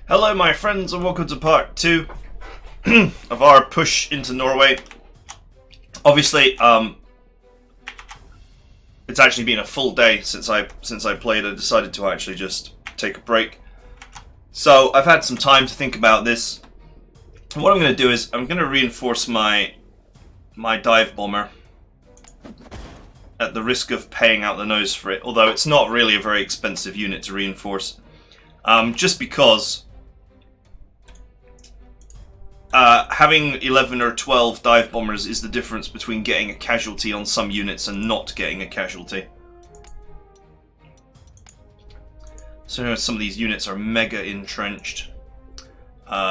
Hello my friends and welcome to part 2 of our push into Norway. Obviously, it's actually been a full day since I played. I decided to actually just take a break. So I've had some time to think about this. And what I'm going to do is I'm going to reinforce my dive bomber at the risk of paying out the nose for it, although it's not really a very expensive unit to reinforce. Just because having 11 or 12 dive bombers is the difference between getting a casualty on some units and not getting a casualty. So some of these units are mega entrenched.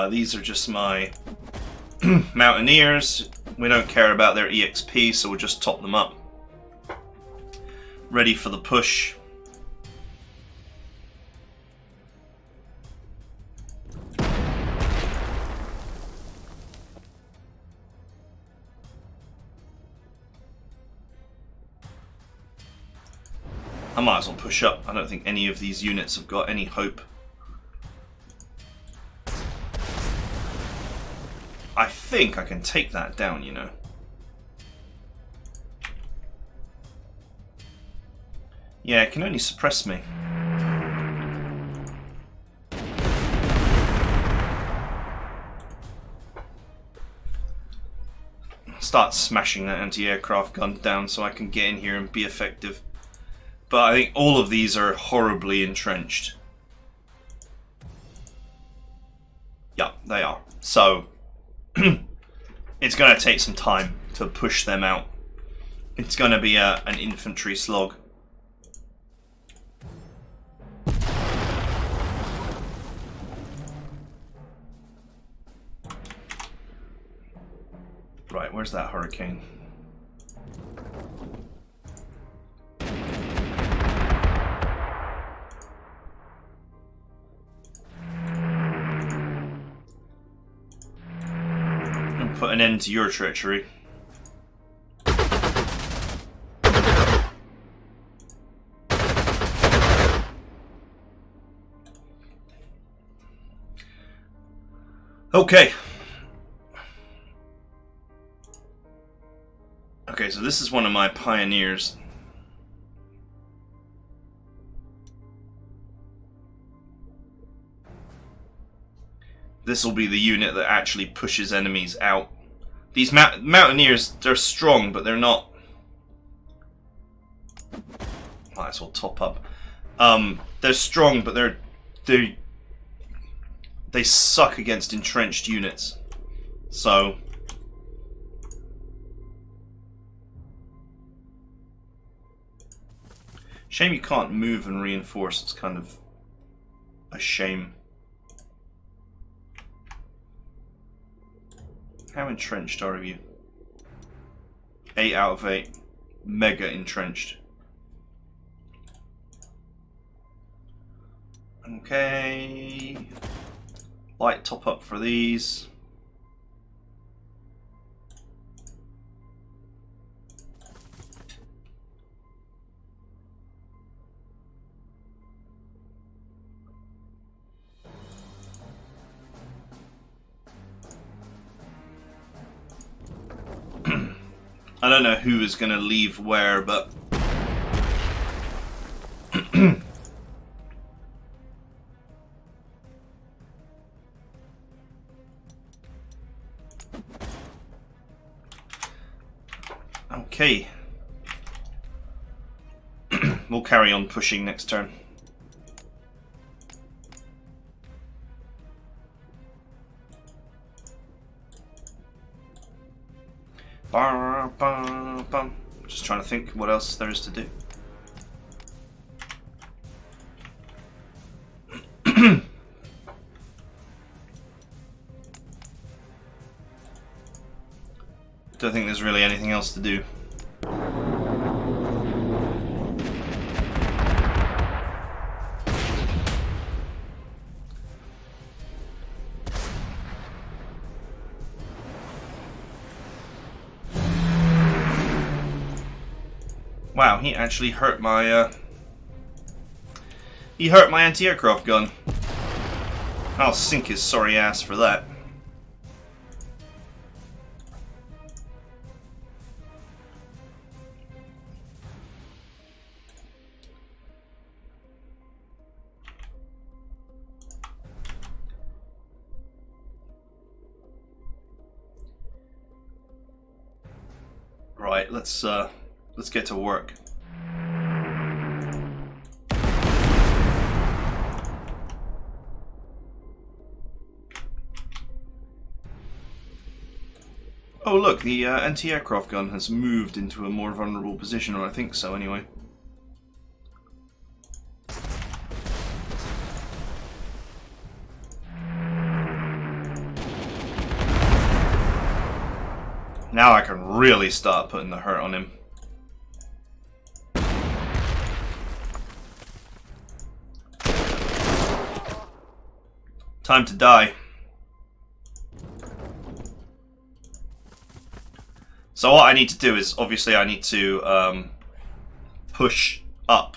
These are just my mountaineers. We don't care about their EXP, so we'll just top them up. Ready for the push. I might as well push up. I don't think any of these units have got any hope. I think I can take that down, you know. Yeah, it can only suppress me. Start smashing that anti-aircraft gun down so I can get in here and be effective. But I think all of these are horribly entrenched. Yeah, they are. So, it's going to take some time to push them out. It's going to be an infantry slog. Right, where's that hurricane? Put an end to your treachery. Okay. Okay, so this is one of my pioneers. This will be the unit that actually pushes enemies out. These mountaineers, they're strong, but they're not... Might as well top up. They're strong, but they suck against entrenched units. So... Shame you can't move and reinforce. It's kind of a shame. How entrenched are you? 8 out of 8. Mega entrenched. Okay. Light top up for these. I don't know who is going to leave where, but... Okay. We'll carry on pushing next turn. Just trying to think what else there is to do. Don't think there's really anything else to do. Wow, he actually hurt my anti-aircraft gun. I'll sink his sorry ass for that. Right, let's get to work. Oh look, the anti-aircraft gun has moved into a more vulnerable position, or I think so anyway. Now I can really start putting the hurt on him. Time to die. So what I need to do is, obviously I need to push up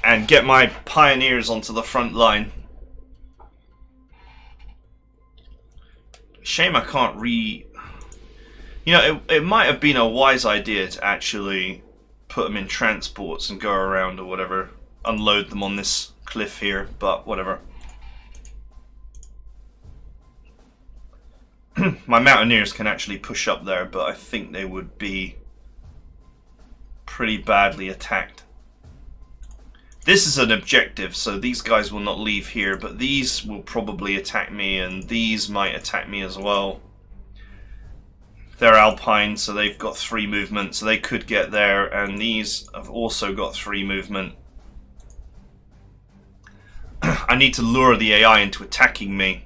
and get my pioneers onto the front line. Shame I can't You know, it might have been a wise idea to actually put them in transports and go around or whatever. Unload them on this cliff here, but whatever. My mountaineers can actually push up there, but I think they would be pretty badly attacked. This is an objective, so these guys will not leave here, but these will probably attack me, and these might attack me as well. They're alpine, so they've got 3 movement, so they could get there, and these have also got 3 movement. I need to lure the AI into attacking me.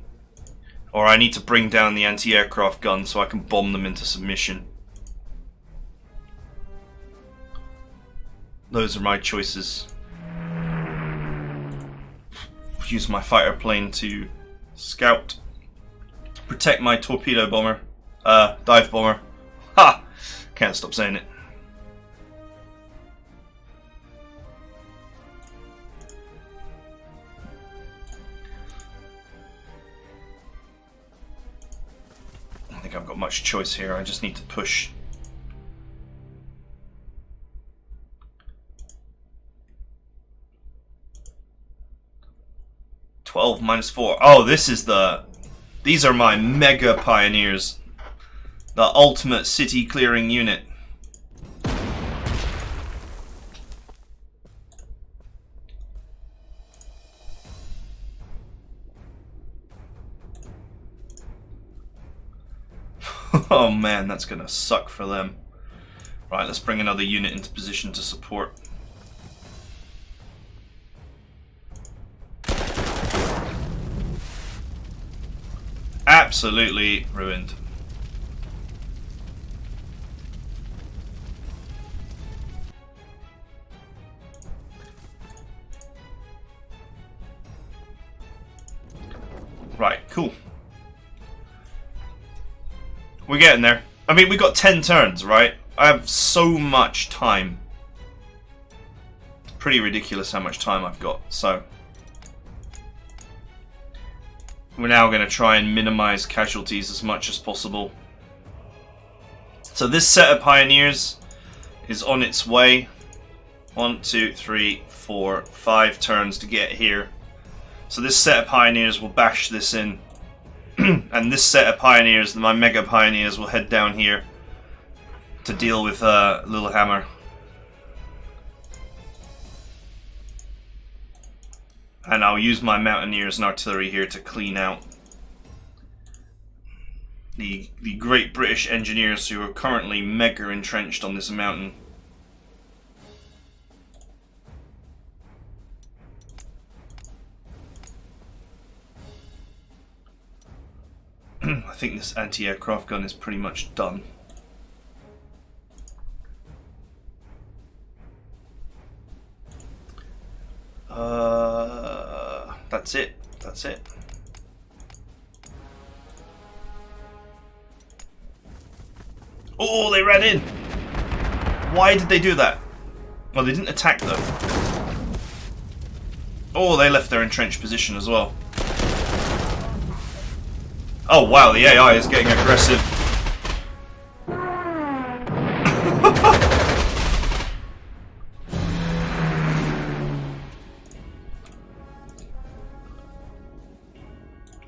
Or I need to bring down the anti-aircraft gun so I can bomb them into submission. Those are my choices. Use my fighter plane to scout. Protect my torpedo bomber. Dive bomber. Ha! Can't stop saying it. I think I've got much choice here. I just need to push. -12 -4. Oh, these are my mega pioneers. The ultimate city clearing unit. Oh man, that's gonna suck for them. Right, let's bring another unit into position to support. Absolutely ruined. Right, cool. We're getting there. I mean, we got 10 turns, right? I have so much time. It's pretty ridiculous how much time I've got, so. We're now going to try and minimize casualties as much as possible. So this set of pioneers is on its way. 1, 2, 3, 4, 5 turns to get here. So this set of pioneers will bash this in. And this set of pioneers, my mega pioneers, will head down here to deal with Littlehammer. And I'll use my mountaineers and artillery here to clean out the great British engineers who are currently mega entrenched on this mountain. I think this anti-aircraft gun is pretty much done. That's it. That's it. Oh, they ran in! Why did they do that? Well, they didn't attack though. Oh, they left their entrenched position as well. Oh wow, the AI is getting aggressive.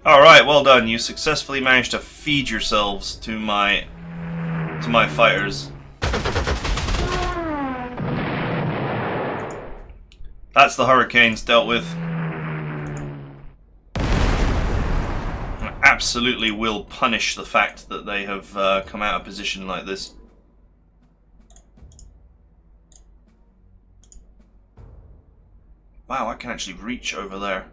Alright, well done. You successfully managed to feed yourselves to my fighters. That's the Hurricanes dealt with. I absolutely will punish the fact that they have come out of position like this. Wow, I can actually reach over there.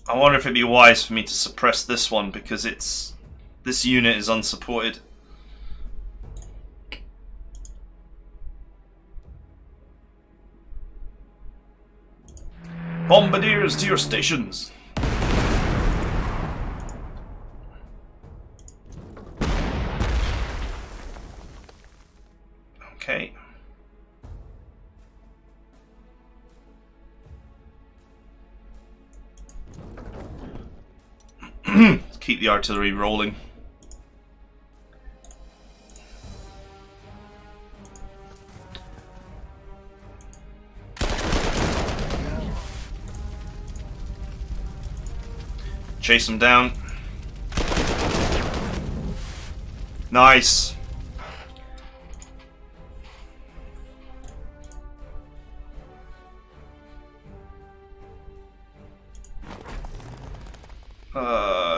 I wonder if it'd be wise for me to suppress this one because this unit is unsupported. Bombardiers to your stations! Okay. Let's keep the artillery rolling. Chase them down. Nice.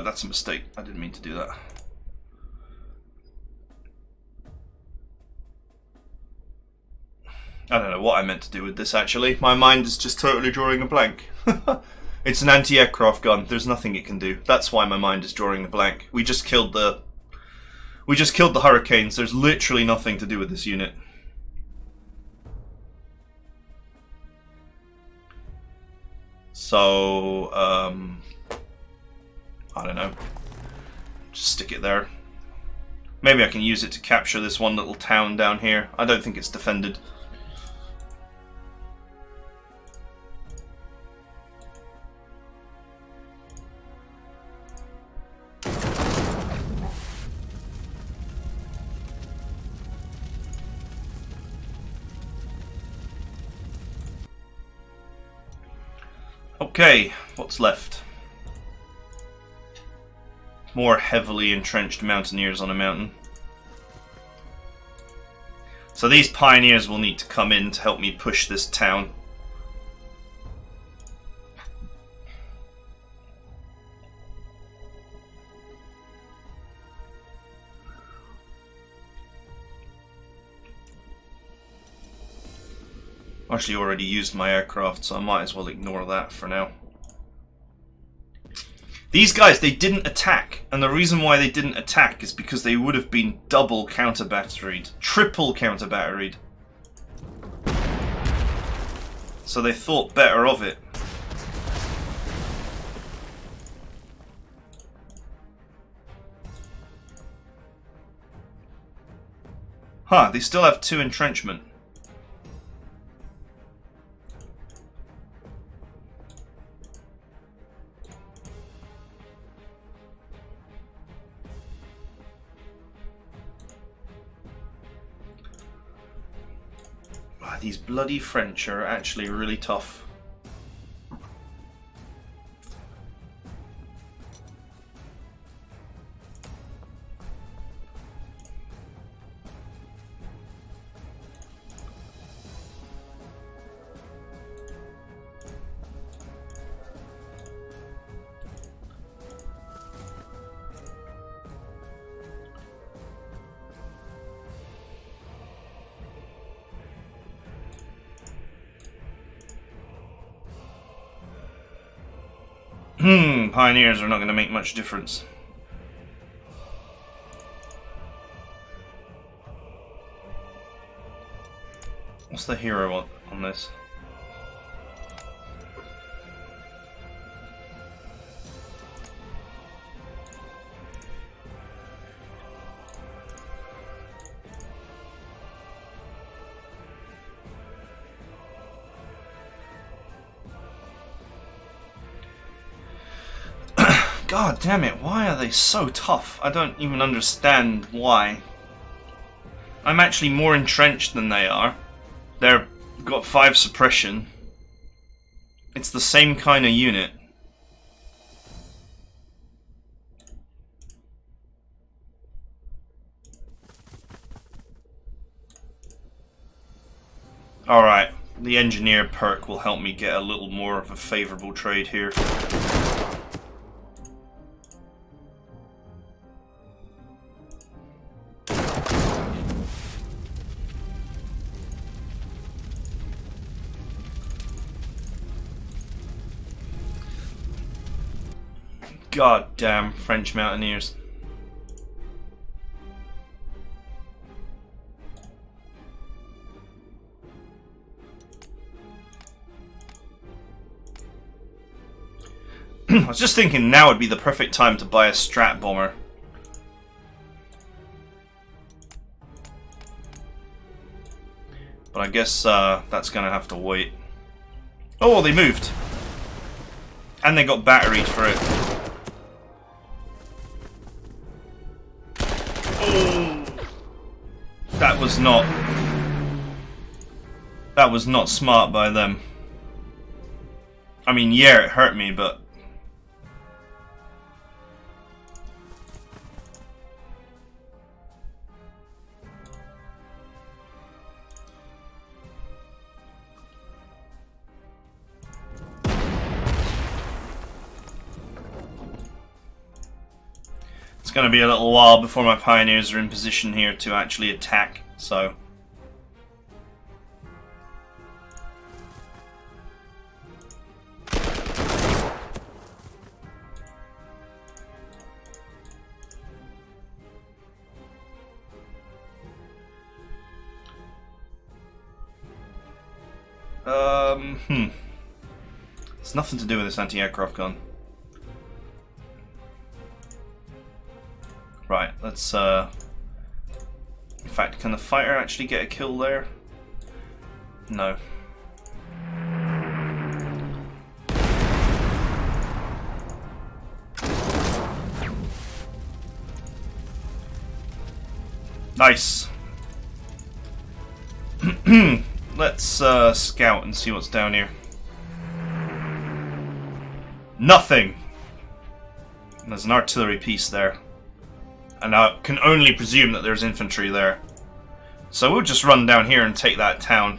That's a mistake. I didn't mean to do that. I don't know what I meant to do with this actually. My mind is just totally drawing a blank. It's an anti-aircraft gun. There's nothing it can do. That's why my mind is drawing a blank. We just killed the Hurricanes. There's literally nothing to do with this unit. So, I don't know. Just stick it there. Maybe I can use it to capture this one little town down here. I don't think it's defended. Okay, what's left? More heavily entrenched mountaineers on a mountain. So these pioneers will need to come in to help me push this town. Actually already used my aircraft, so I might as well ignore that for now. These guys, they didn't attack, and the reason why they didn't attack is because they would have been double counter-batteried, triple counter-batteried. So they thought better of it. Huh, they still have 2 entrenchment. These bloody French are actually really tough. Pioneers are not going to make much difference. What's the hero on this? God damn it, why are they so tough? I don't even understand why. I'm actually more entrenched than they are. They've got 5 suppression. It's the same kind of unit. Alright, the engineer perk will help me get a little more of a favourable trade here. God damn French mountaineers. I was just thinking now would be the perfect time to buy a strat bomber. But I guess that's gonna have to wait. Oh, they moved! And they got batteried for it. Oh! That was not smart by them. I mean, yeah, it hurt me, but... It's going to be a little while before my pioneers are in position here to actually attack, so... It's nothing to do with this anti-aircraft gun. Right, let's, in fact, can the fighter actually get a kill there? No. Nice! Let's, scout and see what's down here. Nothing! There's an artillery piece there. And I can only presume that there's infantry there. So we'll just run down here and take that town.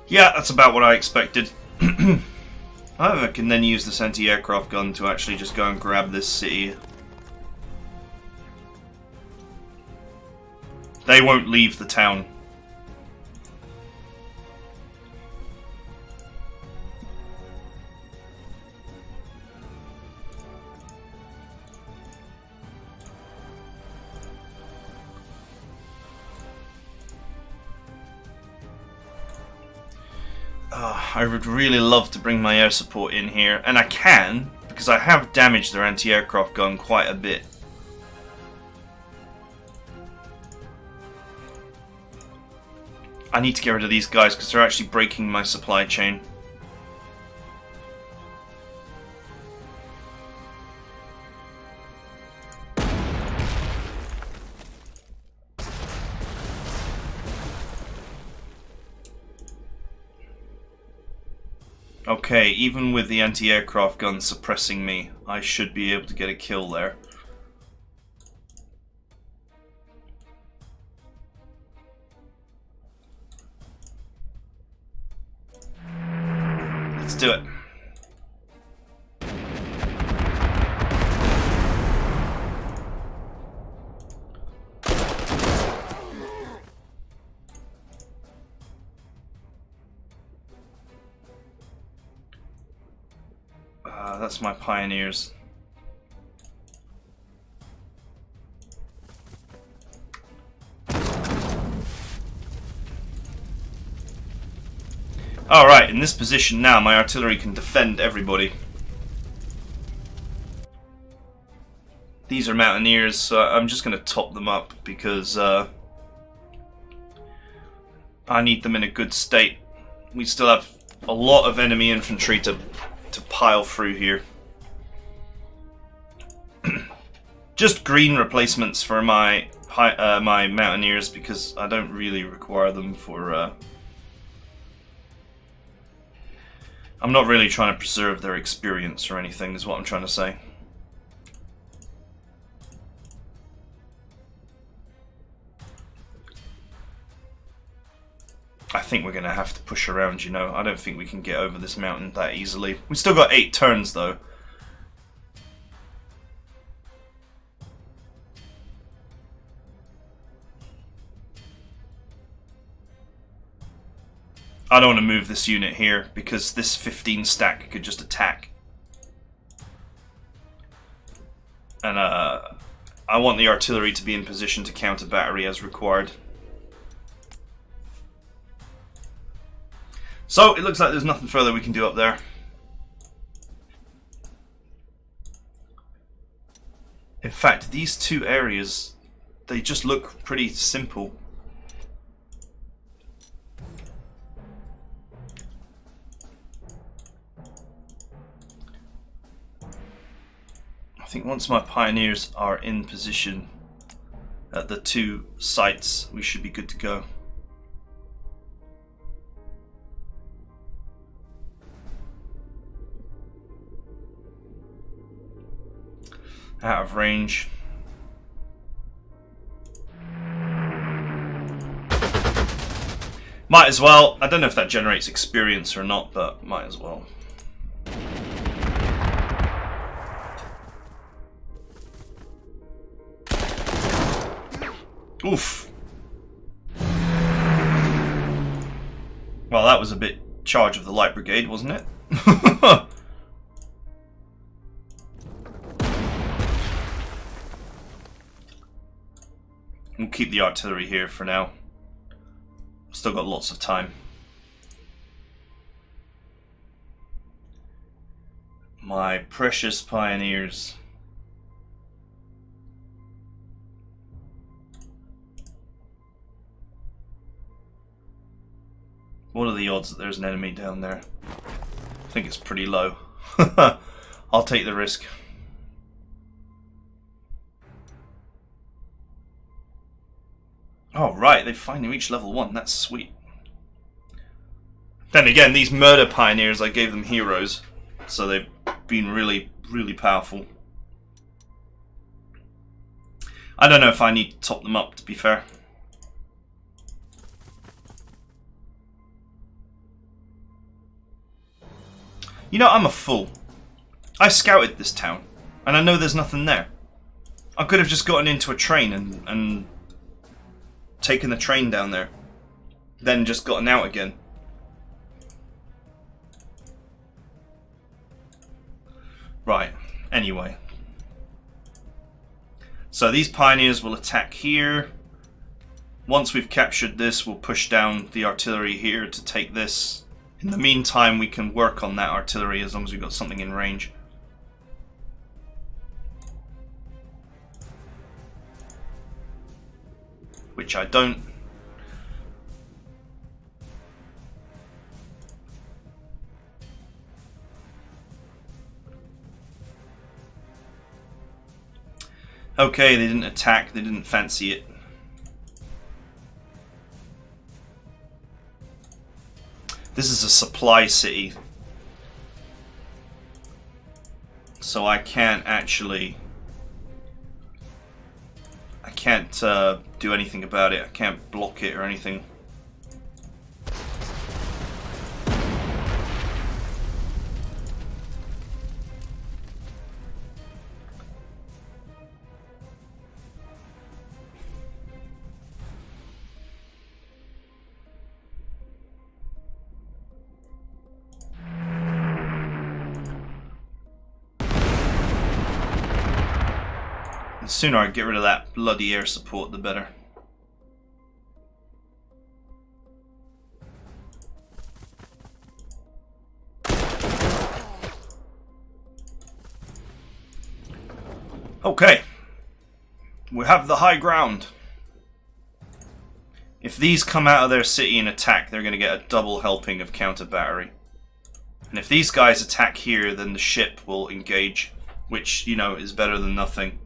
Yeah, that's about what I expected. I can then use this anti-aircraft gun to actually just go and grab this city. They won't leave the town. I would really love to bring my air support in here, and I can, because I have damaged their anti-aircraft gun quite a bit. I need to get rid of these guys because they're actually breaking my supply chain. Okay, even with the anti-aircraft gun suppressing me, I should be able to get a kill there. Let's do it. That's my pioneers. Alright, in this position now, my artillery can defend everybody. These are mountaineers, so I'm just going to top them up because I need them in a good state. We still have a lot of enemy infantry to pile through here. Just green replacements for my my mountaineers, because I don't really require them for... I'm not really trying to preserve their experience or anything, is what I'm trying to say. I think we're going to have to push around, you know. I don't think we can get over this mountain that easily. We've still got 8 turns, though. I don't want to move this unit here, because this 15 stack could just attack. And I want the artillery to be in position to counter battery as required. So, it looks like there's nothing further we can do up there. In fact, these 2 areas, they just look pretty simple. I think once my pioneers are in position at the 2 sites, we should be good to go. Out of range. Might as well. I don't know if that generates experience or not, but might as well. Oof. Well, that was a bit charge of the light brigade, wasn't it? We'll keep the artillery here for now. Still got lots of time. My precious pioneers. What are the odds that there's an enemy down there? I think it's pretty low. I'll take the risk. Oh, right, they've finally reached level 1. That's sweet. Then again, these murder pioneers, I gave them heroes. So they've been really, really powerful. I don't know if I need to top them up, to be fair. You know, I'm a fool. I scouted this town, and I know there's nothing there. I could have just gotten into a train and taken the train down there. Then just gotten out again. Right, anyway. So these pioneers will attack here. Once we've captured this, we'll push down the artillery here to take this. In the meantime, we can work on that artillery as long as we've got something in range. Which I don't. Okay, they didn't attack, they didn't fancy it. This is a supply city. So I can't actually... I can't do anything about it. I can't block it or anything. The sooner I get rid of that bloody air support, the better. Okay. We have the high ground. If these come out of their city and attack, they're going to get a double helping of counter battery. And if these guys attack here, then the ship will engage, which, you know, is better than nothing.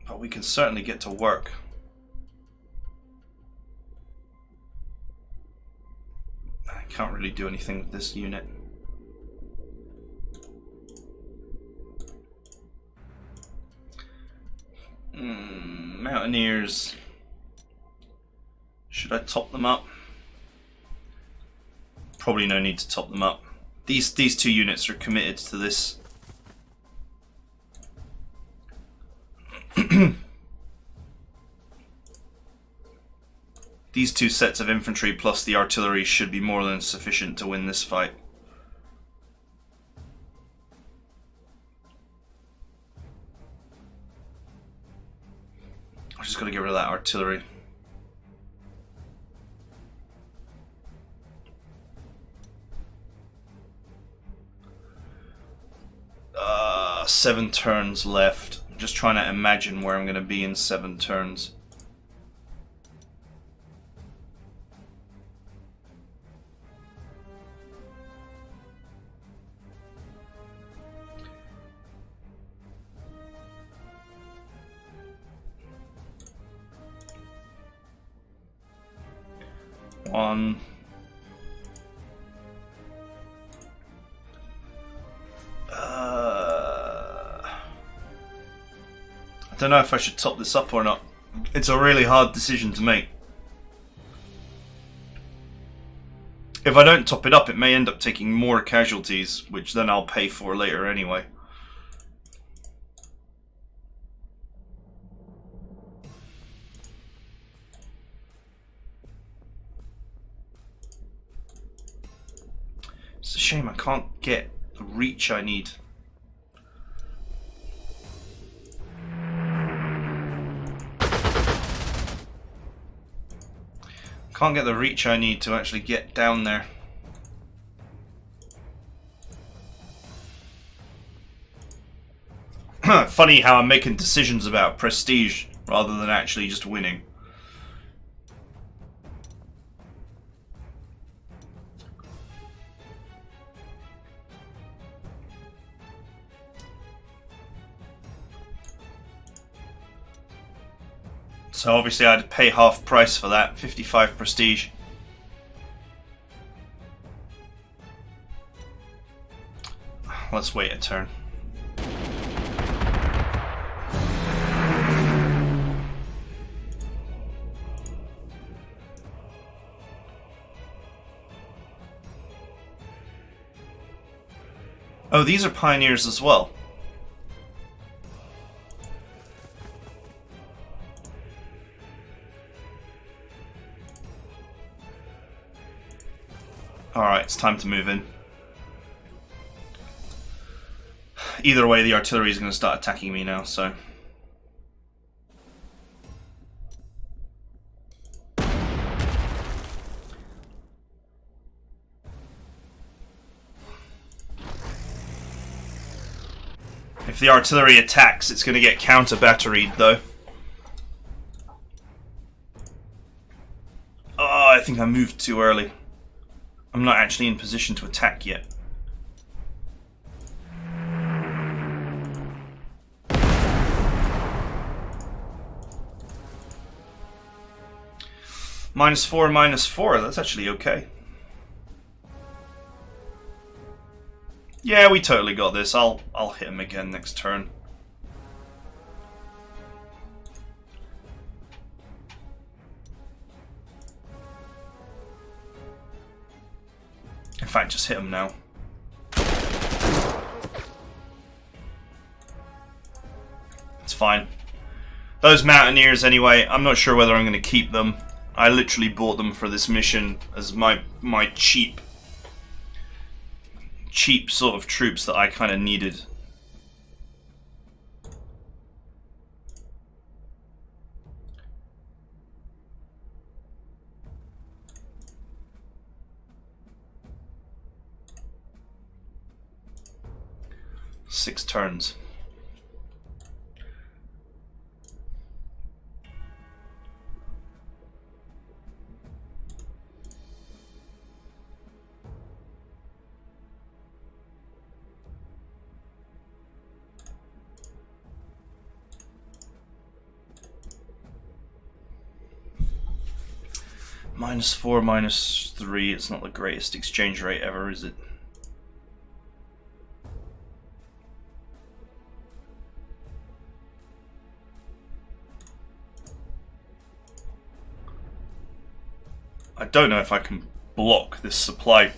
But we can certainly get to work. I can't really do anything with this unit. Mountaineers. Should I top them up? Probably no need to top them up. These two units are committed to this. These two sets of infantry plus the artillery should be more than sufficient to win this fight. I just got to get rid of that artillery. Seven turns left. I'm just trying to imagine where I'm going to be in 7 turns. One. I don't know if I should top this up or not. It's a really hard decision to make. If I don't top it up, it may end up taking more casualties, which then I'll pay for later anyway. It's a shame I can't get the reach I need. Can't get the reach I need to actually get down there. Funny how I'm making decisions about prestige rather than actually just winning. So obviously I had to pay half price for that, 55 prestige. Let's wait a turn. Oh, these are pioneers as well. Alright, it's time to move in. Either way, the artillery is going to start attacking me now, so... If the artillery attacks, it's going to get counter-batteried, though. Oh, I think I moved too early. I'm not actually in position to attack yet. -4, -4, that's actually okay. Yeah, we totally got this. I'll hit him again next turn. In fact, just hit him now. It's fine. Those Mountaineers, anyway, I'm not sure whether I'm going to keep them. I literally bought them for this mission as my cheap sort of troops that I kind of needed. 6 turns. -4, -3, it's not the greatest exchange rate ever, is it? I don't know if I can block this supply.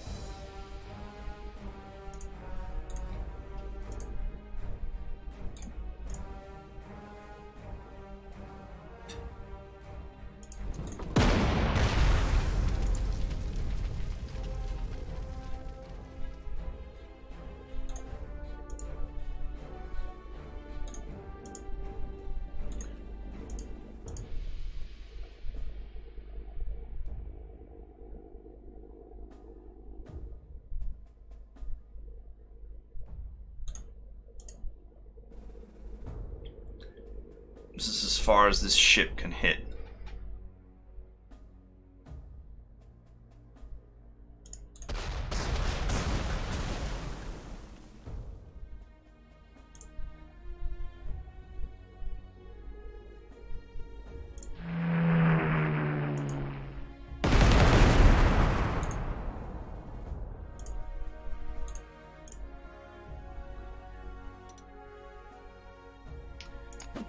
This is as far as this ship can hit.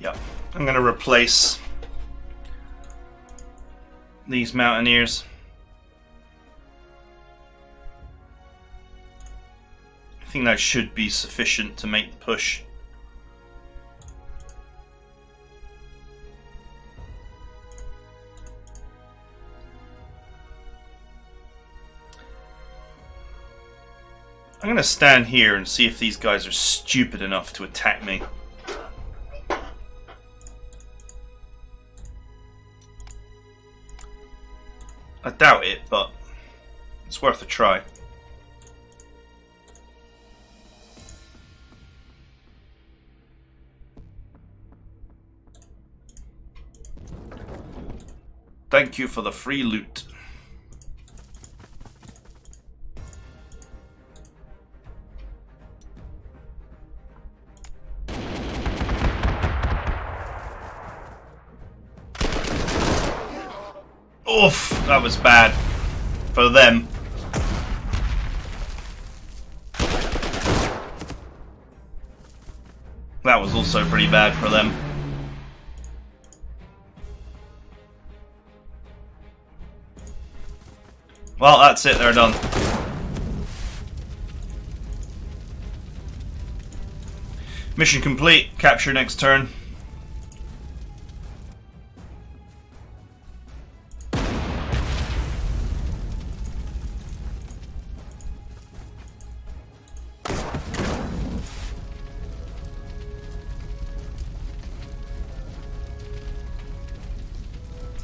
Yep, I'm going to replace these mountaineers. I think that should be sufficient to make the push. I'm going to stand here and see if these guys are stupid enough to attack me. I doubt it, but it's worth a try. Thank you for the free loot. Oof, that was bad for them. That was also pretty bad for them. Well, that's it, they're done. Mission complete, capture next turn.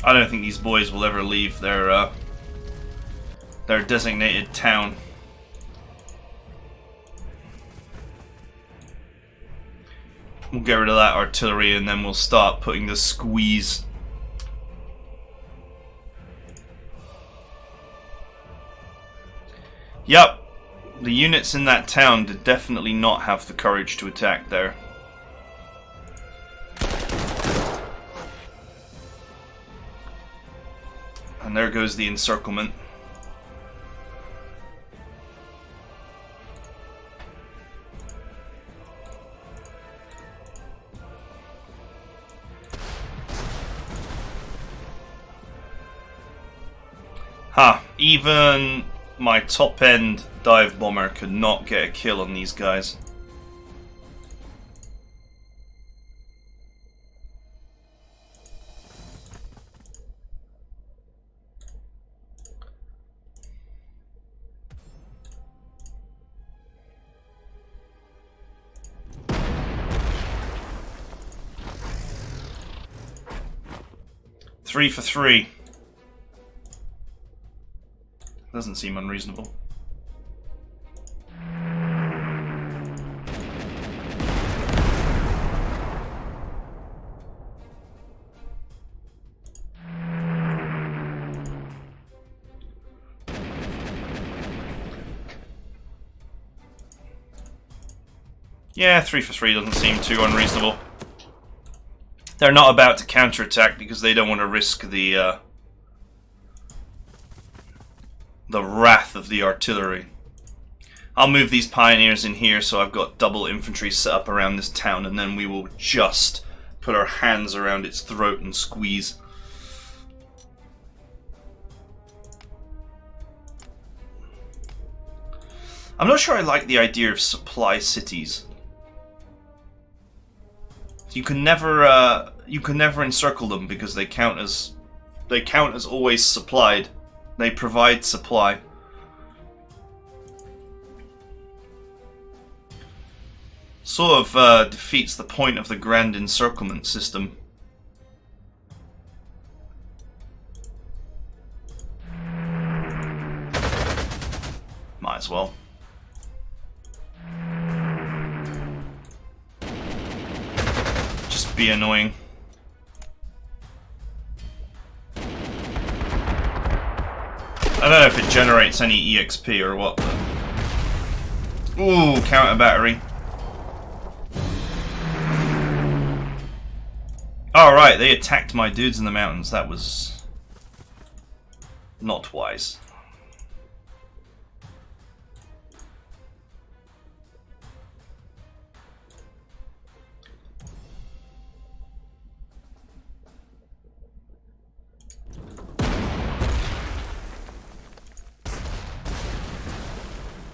I don't think these boys will ever leave their designated town. We'll get rid of that artillery and then we'll start putting the squeeze. Yep, the units in that town did definitely not have the courage to attack there. And there goes the encirclement. Ha, even my top-end dive bomber could not get a kill on these guys. Three for 3. Doesn't seem unreasonable. Yeah, 3 for 3 doesn't seem too unreasonable. They're not about to counterattack because they don't want to risk the wrath of the artillery. I'll move these pioneers in here so I've got double infantry set up around this town, and then we will just put our hands around its throat and squeeze. I'm not sure I like the idea of supply cities. You can never encircle them because they count as always supplied. They provide supply. Sort of defeats the point of the grand encirclement system. Might as well. Just be annoying. I don't know if it generates any EXP or what. Ooh, counter battery. Alright, they attacked my dudes in the mountains. That was not wise.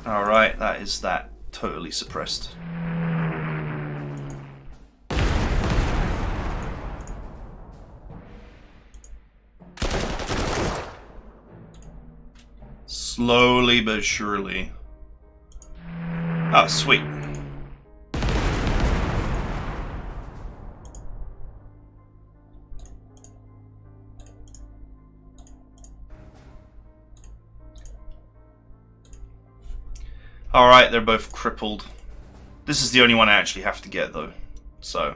Alright, that is that. Totally suppressed. Slowly but surely. Oh, sweet. Alright, they're both crippled. This is the only one I actually have to get, though. So.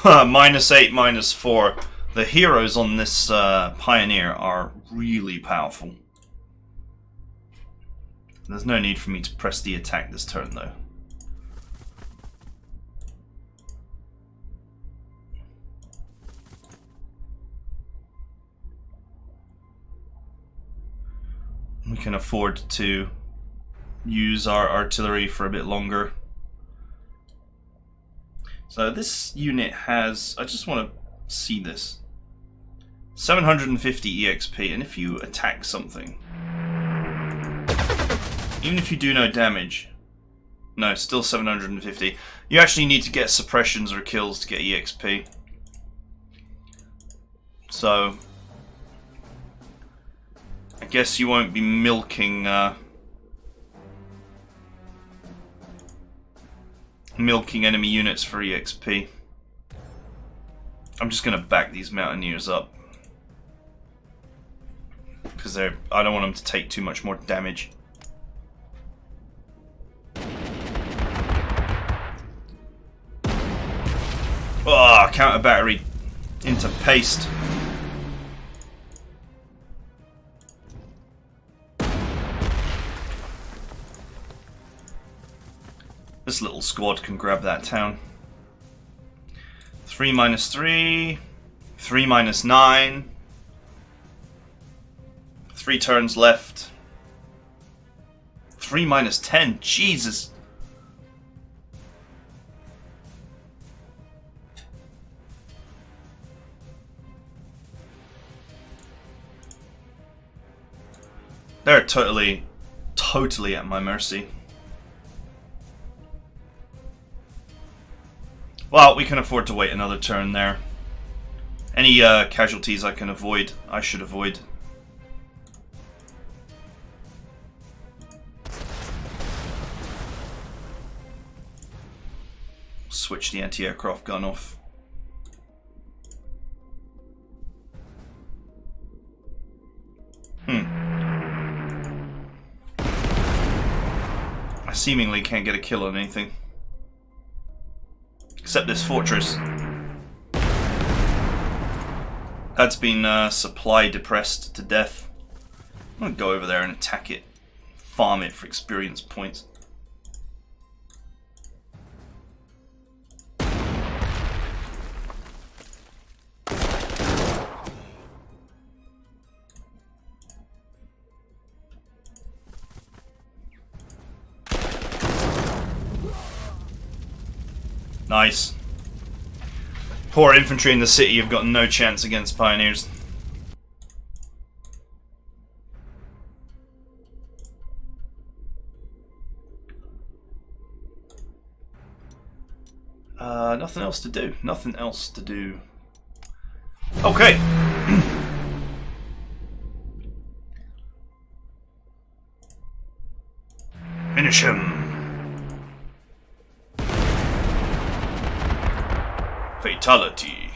-8, -4. The heroes on this Pioneer are really powerful. There's no need for me to press the attack this turn, though. We can afford to use our artillery for a bit longer. So this unit has, I just want to see this, 750 EXP, and if you attack something, even if you do no damage, no, still 750, you actually need to get suppressions or kills to get EXP. So, I guess you won't be milking enemy units for EXP. I'm just gonna back these mountaineers up because I don't want them to take too much more damage. Oh, counter battery into paste. This little squad can grab that town. 3 -3, 3 -9. 3 turns left. 3 -10. Jesus. They're totally at my mercy. Well, we can afford to wait another turn there. Any casualties I can avoid, I should avoid. Switch the anti-aircraft gun off. seemingly can't get a kill on anything. Except this fortress. That's been supply depressed to death. I'm gonna go over there and attack it. Farm it for experience points. Nice. Poor infantry in the city have got no chance against pioneers. Nothing else to do. Nothing else to do. Okay. Finish him. Fatality.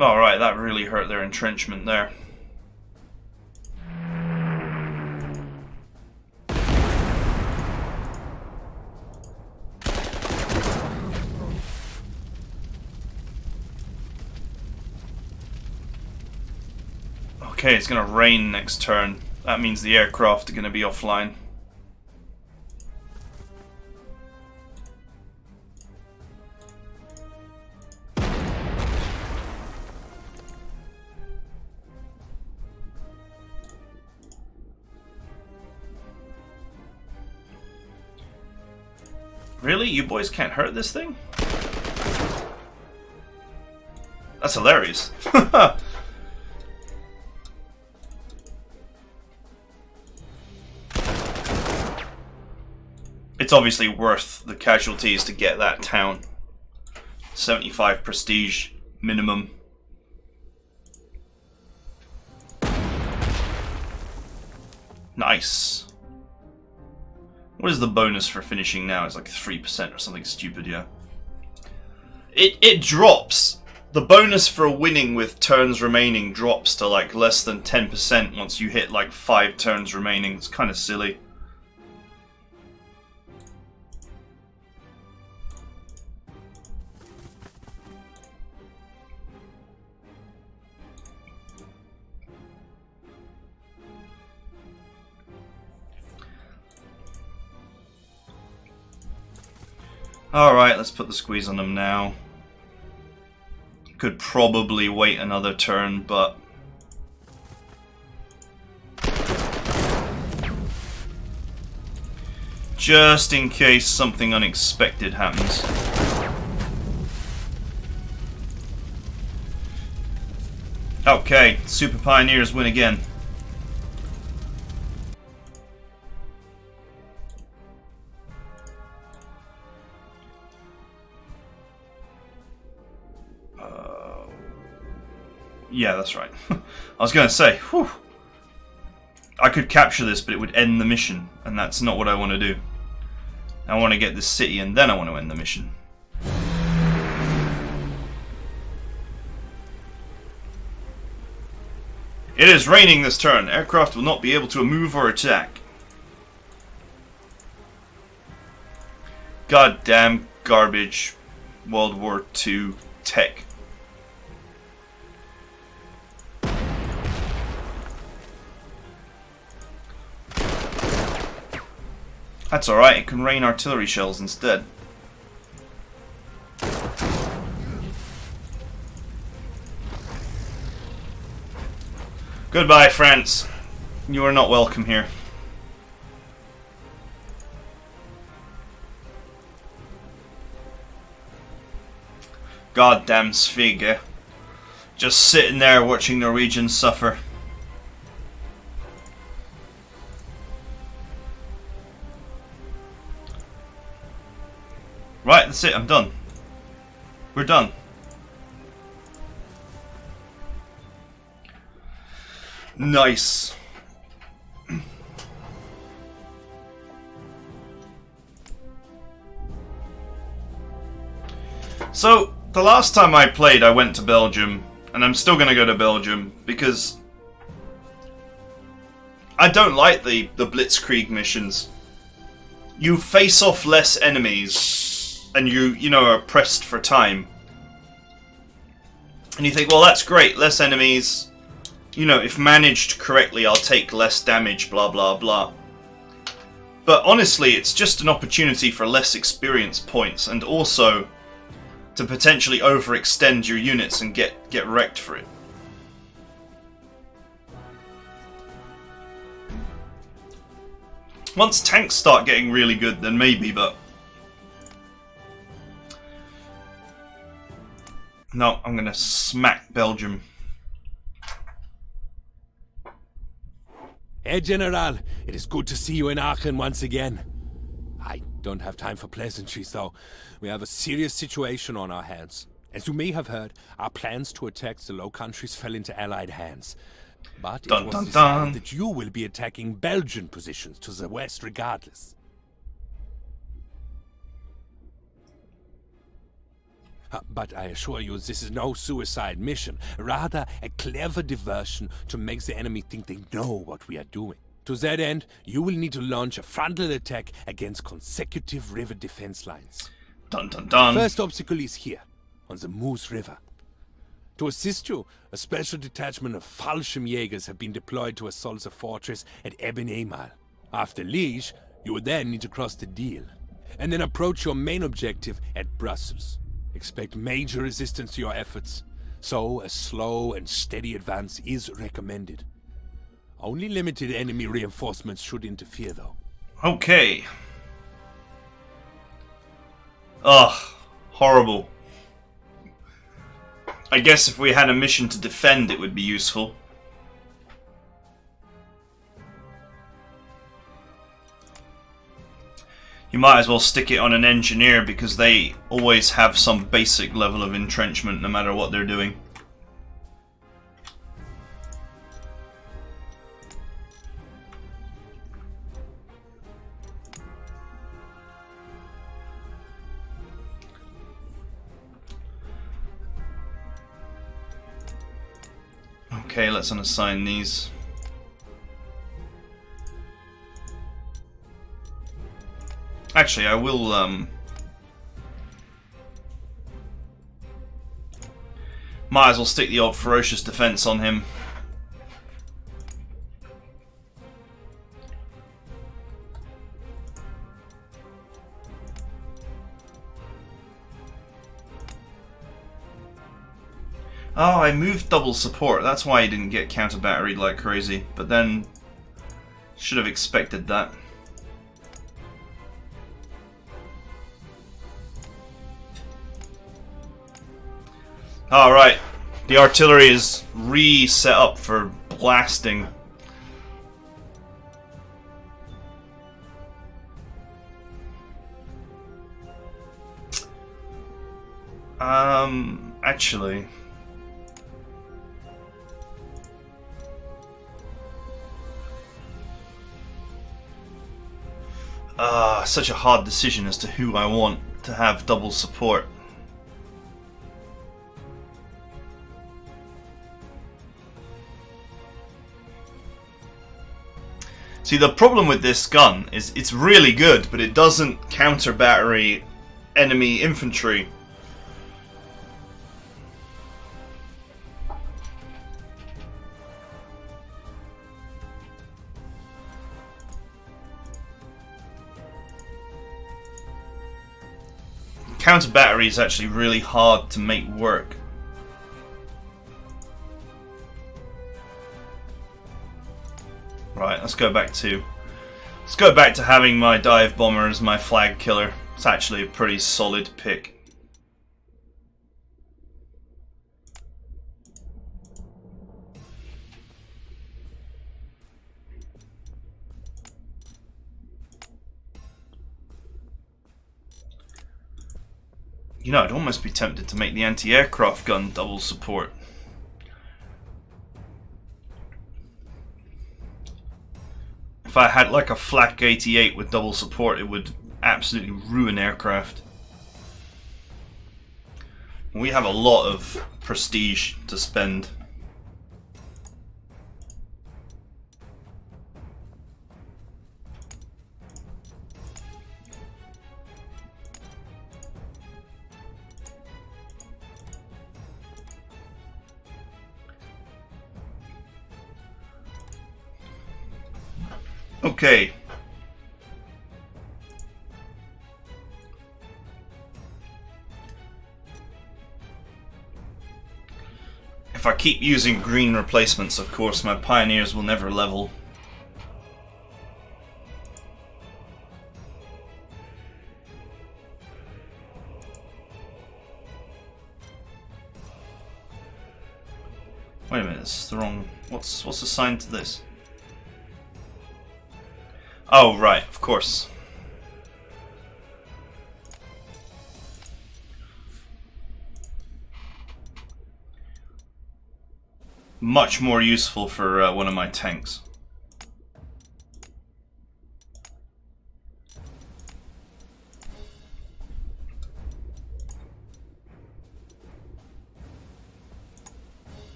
Alright, that really hurt their entrenchment there. Okay, it's gonna rain next turn. That means the aircraft are gonna be offline. Really? You boys can't hurt this thing? That's hilarious. It's obviously worth the casualties to get that town. 75 prestige minimum. Nice. What is the bonus for finishing now? It's like 3% or something stupid, yeah. It drops. The bonus for winning with turns remaining drops to like less than 10% once you hit like 5 turns remaining. It's kind of silly. Alright, let's put the squeeze on them now. Could probably wait another turn, but... just in case something unexpected happens. Okay, Super Pioneers win again. Yeah, that's right. I was going to say, whew, I could capture this, but it would end the mission, and that's not what I want to do. I want to get this city, and then I want to end the mission. It is raining this turn. Aircraft will not be able to move or attack. Goddamn garbage World War II tech. That's alright, it can rain artillery shells instead. Goodbye, France. You are not welcome here. Goddamn Svig, eh? Just sitting there watching Norwegians suffer. Right, that's it, I'm done. We're done. Nice. So, the last time I played, I went to Belgium, and I'm still going to go to Belgium, because I don't like the Blitzkrieg missions. You face off less enemies, and you know, are pressed for time. And you think, well, that's great, less enemies, you know, if managed correctly, I'll take less damage, blah, blah, blah. But honestly, it's just an opportunity for less experience points, and also to potentially overextend your units and get wrecked for it. Once tanks start getting really good, then maybe, but... No, I'm gonna smack Belgium. Hey, General, it is good to see you in Aachen once again. I don't have time for pleasantries, though. We have a serious situation on our hands. As you may have heard, our plans to attack the Low Countries fell into Allied hands. But it was decided that you will be attacking Belgian positions to the west regardless. But I assure you, this is no suicide mission. Rather, a clever diversion to make the enemy think they know what we are doing. To that end, you will need to launch a frontal attack against consecutive river defense lines. Dun dun dun. The first obstacle is here, on the Moose River. To assist you, a special detachment of Fallschirmjägers have been deployed to assault the fortress at Eben-Emal. After Liege, you will then need to cross the Deal, and then approach your main objective at Brussels. Expect major resistance to your efforts, so a slow and steady advance is recommended. Only limited enemy reinforcements should interfere, though. Okay. Ugh, horrible. I guess if we had a mission to defend, it would be useful. You might as well stick it on an engineer, because they always have some basic level of entrenchment no matter what they're doing. Okay, let's unassign these. Actually, I will, might as well stick the old ferocious defense on him. Oh, I moved double support. That's why he didn't get counter-batteried like crazy. But then, should have expected that. Alright, the artillery is reset up for blasting. Actually... such a hard decision as to who I want to have double support. See, the problem with this gun is it's really good, but it doesn't counter battery enemy infantry. Counter battery is actually really hard to make work. Right, let's go back to having my dive bomber as my flag killer. It's actually a pretty solid pick. You know, I'd almost be tempted to make the anti-aircraft gun double support. If I had like a Flak 88 with double support, it would absolutely ruin aircraft. We have a lot of prestige to spend. Okay. If I keep using green replacements, of course, my pioneers will never level. Wait a minute, this is the wrong... What's assigned to this? Oh, right, of course. Much more useful for one of my tanks.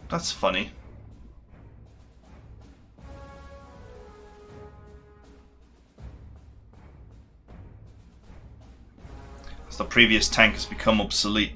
That's funny. As the previous tank has become obsolete.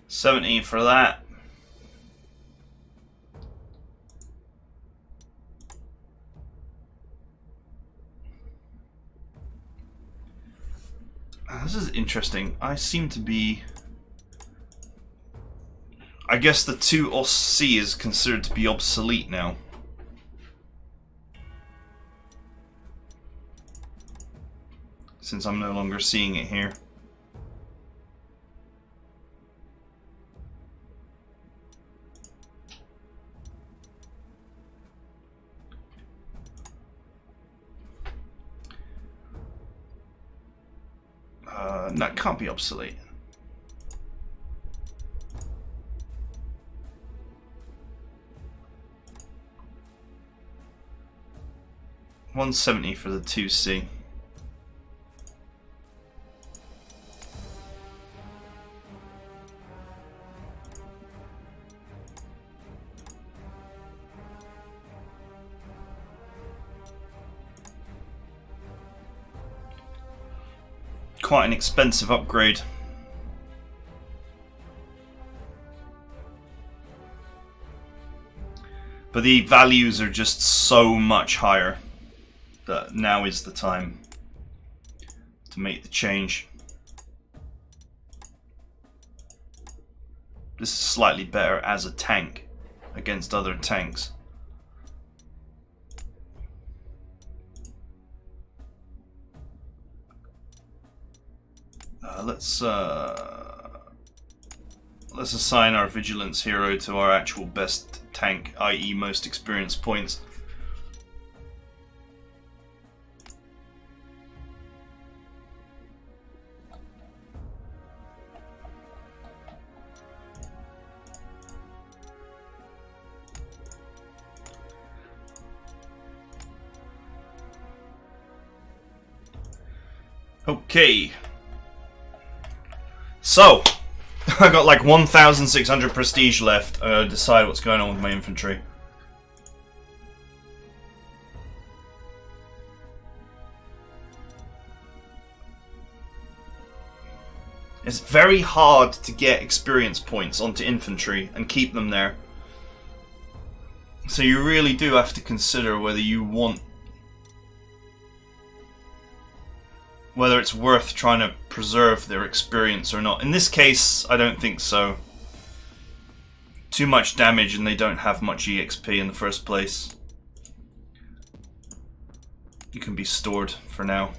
$17 for that. This is interesting. I seem to be... I guess the 2 OSC is considered to be obsolete now. Since I'm no longer seeing it here. That can't be obsolete. $170 for the 2C. Quite an expensive upgrade. But the values are just so much higher that now is the time to make the change. This is slightly better as a tank against other tanks. Let's assign our vigilance hero to our actual best tank, i.e. most experience points. Okay. So, I got like 1,600 prestige left. Decide what's going on with my infantry. It's very hard to get experience points onto infantry and keep them there. So you really do have to consider whether you want... whether it's worth trying to preserve their experience or not. In this case, I don't think so. too much damage and they don't have much EXP in the first place. You can be stored for now.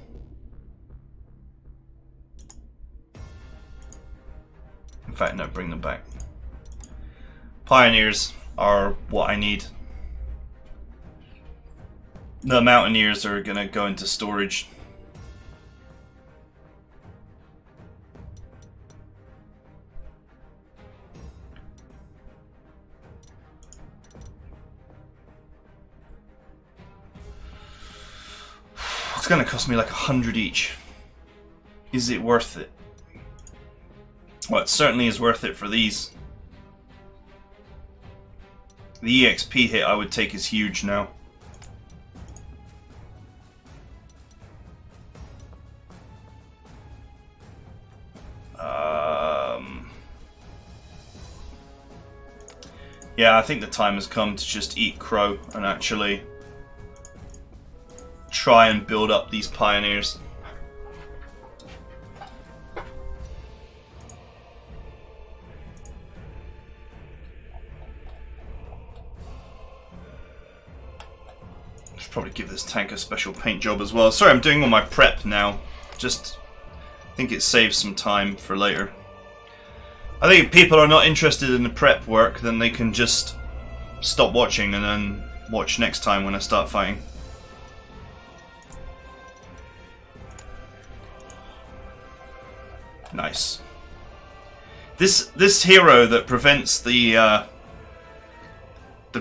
In fact, no, bring them back. Pioneers are what I need. The Mountaineers are gonna go into storage. It's gonna cost me like 100 each. Is it worth it? Well, it certainly is worth it for these. The EXP hit I would take is huge now. Yeah, I think the time has come to just eat crow and actually try and build up these pioneers. Should probably give this tank a special paint job as well. Sorry, I'm doing all my prep now. Just think it saves some time for later. I think if people are not interested in the prep work, then they can just stop watching and then watch next time when I start fighting. Nice. This hero that prevents the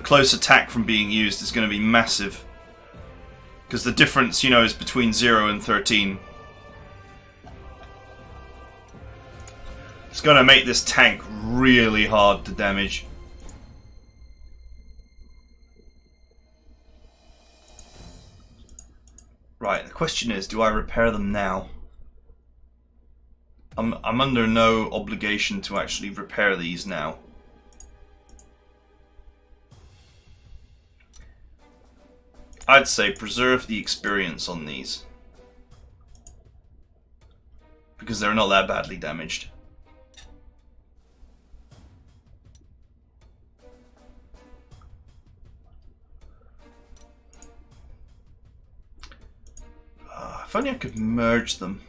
close attack from being used is going to be massive. Because the difference, you know, is between 0 and 13. It's going to make this tank really hard to damage. Right, the question is, do I repair them now? I'm under no obligation to actually repair these now. I'd say preserve the experience on these. Because they're not that badly damaged. If only I could merge them.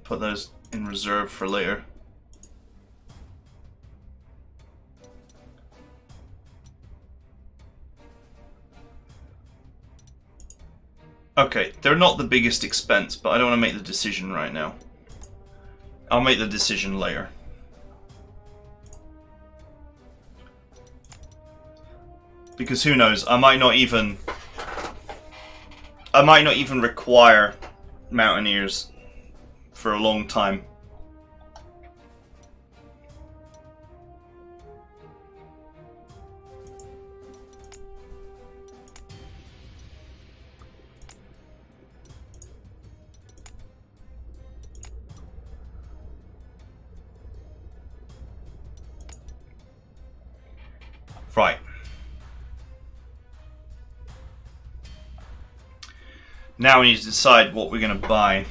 Put those in reserve for later. Okay, they're not the biggest expense, but I don't want to make the decision right now. I'll make the decision later. Because who knows, I might not even require Mountaineers for a long time. Right. Now we need to decide what we're going to buy.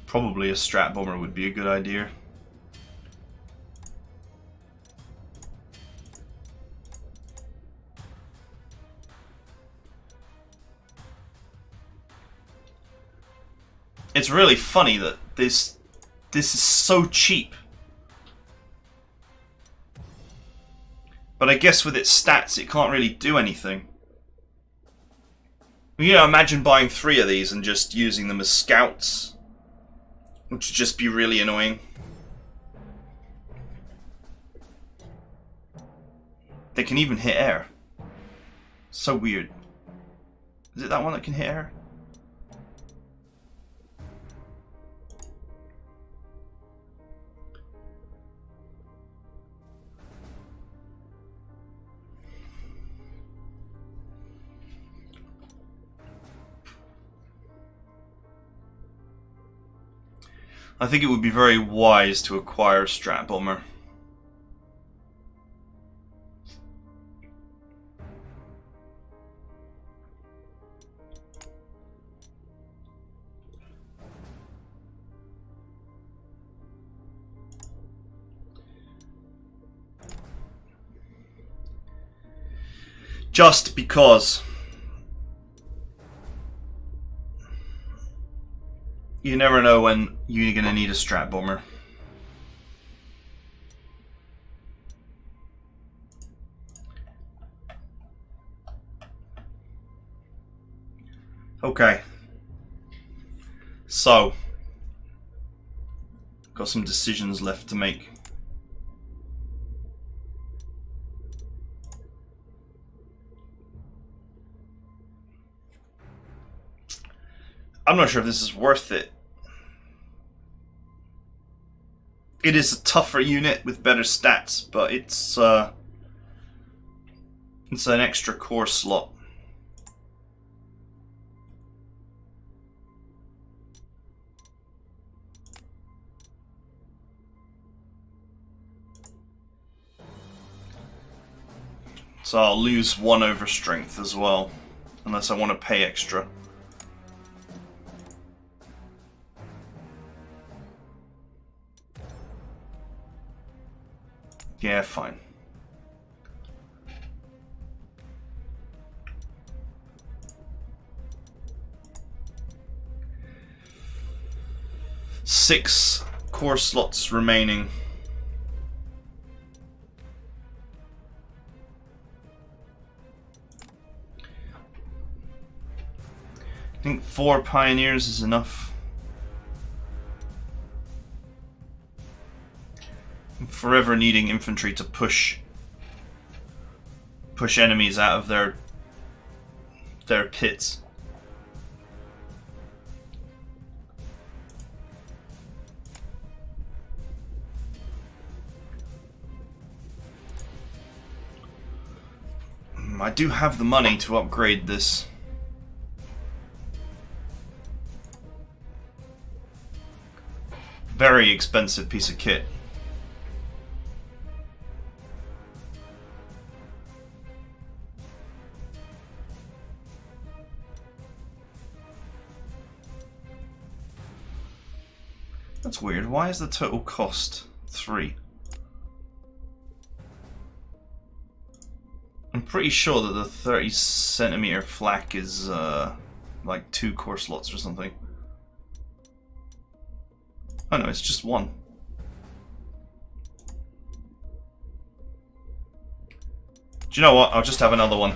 Probably a strat bomber would be a good idea. It's really funny that this is so cheap. But I guess with its stats, it can't really do anything. You know, imagine buying 3 of these and just using them as scouts. Which would just be really annoying. They can even hit air. So weird. Is it that one that can hit air? I think it would be very wise to acquire a Strat Bomber. Just because you never know when you're going to need a Strat Bomber. Okay. So, got some decisions left to make. I'm not sure if this is worth it. It is a tougher unit with better stats, but it's an extra core slot. So I'll lose 1 over strength as well, unless I want to pay extra. Yeah, fine. Six core slots remaining. I think 4 pioneers is enough. I'm forever needing infantry to push enemies out of their pits. I do have the money to upgrade this. Very expensive piece of kit. That's weird. Why is the total cost 3? I'm pretty sure that the 30cm flak is like 2 core slots or something. Oh no, it's just 1. Do you know what? I'll just have another one.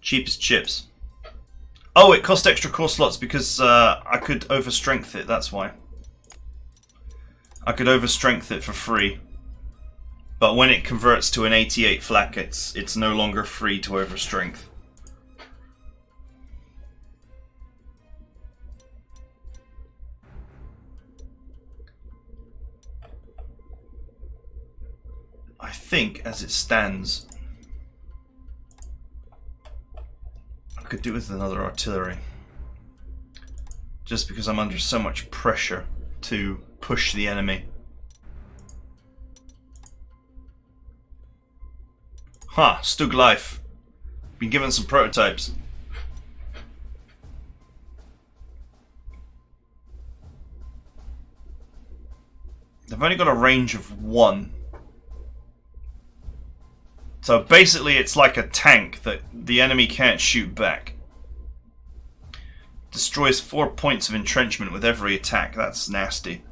Cheap as chips. Oh, it cost extra core slots because I could overstrength it, that's why. I could overstrength it for free. But when it converts to an 88 flak, it's no longer free to overstrength. I think, as it stands, I could do with another artillery. Just because I'm under so much pressure to push the enemy. Ha! Stug Life. Been given some prototypes. They've only got a range of 1. So basically it's like a tank that the enemy can't shoot back. Destroys 4 points of entrenchment with every attack. That's nasty.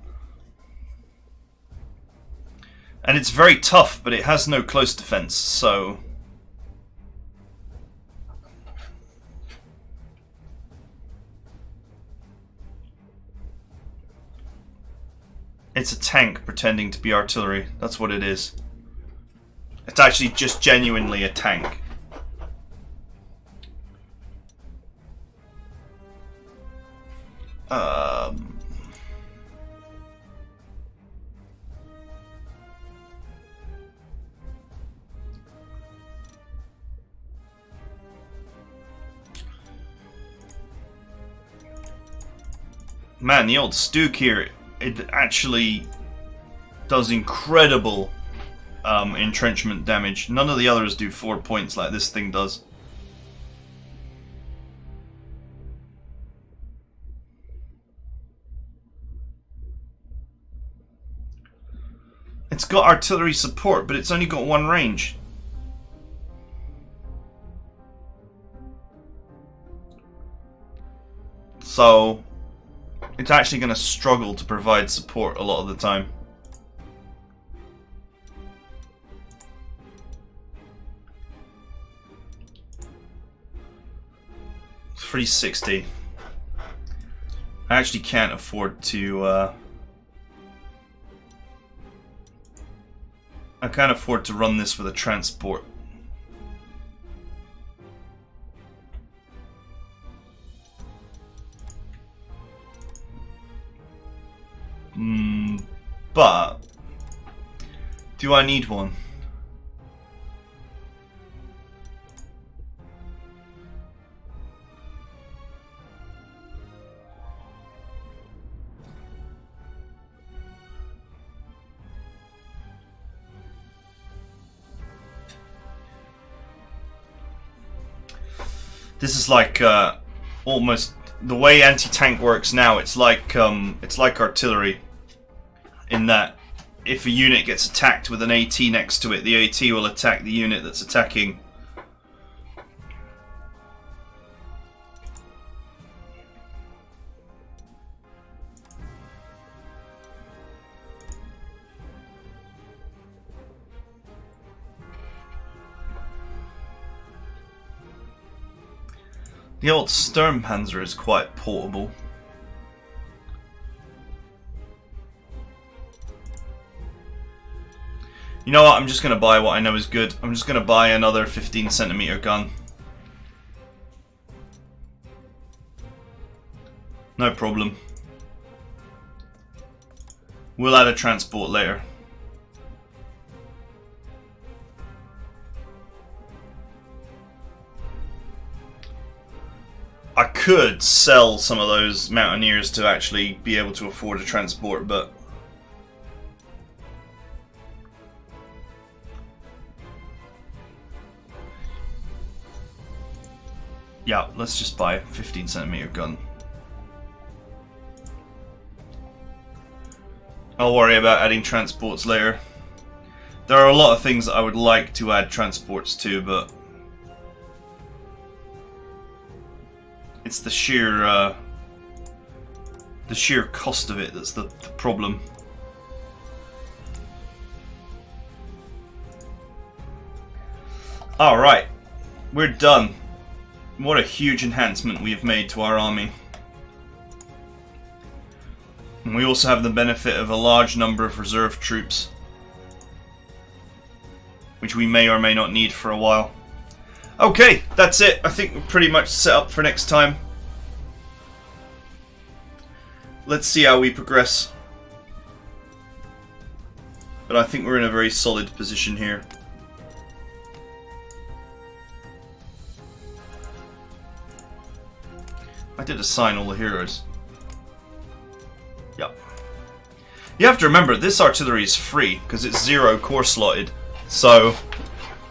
And it's very tough, but it has no close defense, so... It's a tank pretending to be artillery. That's what it is. It's actually just genuinely a tank. Man, the old Stook here, it actually does incredible entrenchment damage. None of the others do 4 points like this thing does. It's got artillery support, but it's only got one range. So it's actually going to struggle to provide support a lot of the time. It's 360. I actually can't afford to I can't afford to run this with a transport. But do I need one? This is like almost the way anti-tank works now. It's like artillery, in that if a unit gets attacked with an AT next to it, the AT will attack the unit that's attacking. The old Sturm Panzer is quite portable. You know what, I'm just going to buy what I know is good. I'm just going to buy another 15cm gun. No problem. We'll add a transport later. I could sell some of those mountaineers to actually be able to afford a transport, but yeah, let's just buy a 15cm gun. I'll worry about adding transports later. There are a lot of things that I would like to add transports to, but it's the sheer cost of it that's the problem. Alright, we're done. What a huge enhancement we have made to our army. And we also have the benefit of a large number of reserve troops, which we may or may not need for a while. Okay, that's it. I think we're pretty much set up for next time. Let's see how we progress. But I think we're in a very solid position here. I did assign all the heroes. Yep. You have to remember, this artillery is free, because it's 0 core slotted. So,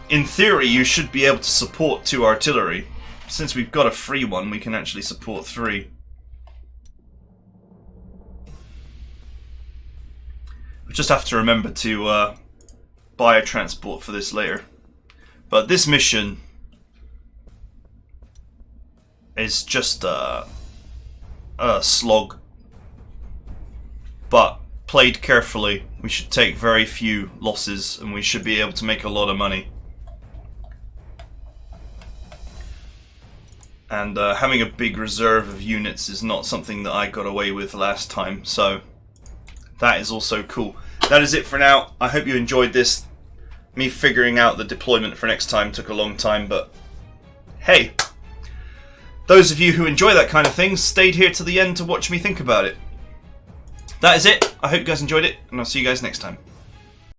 in theory, you should be able to support 2 artillery. Since we've got a free one, we can actually support 3. We just have to remember to buy a transport for this later. But this mission is just a slog. But played carefully, we should take very few losses and we should be able to make a lot of money. And having a big reserve of units is not something that I got away with last time, so that is also cool. That is it for now. I hope you enjoyed this. Me figuring out the deployment for next time took a long time, but hey, those of you who enjoy that kind of thing stayed here to the end to watch me think about it. That is it. I hope you guys enjoyed it, and I'll see you guys next time.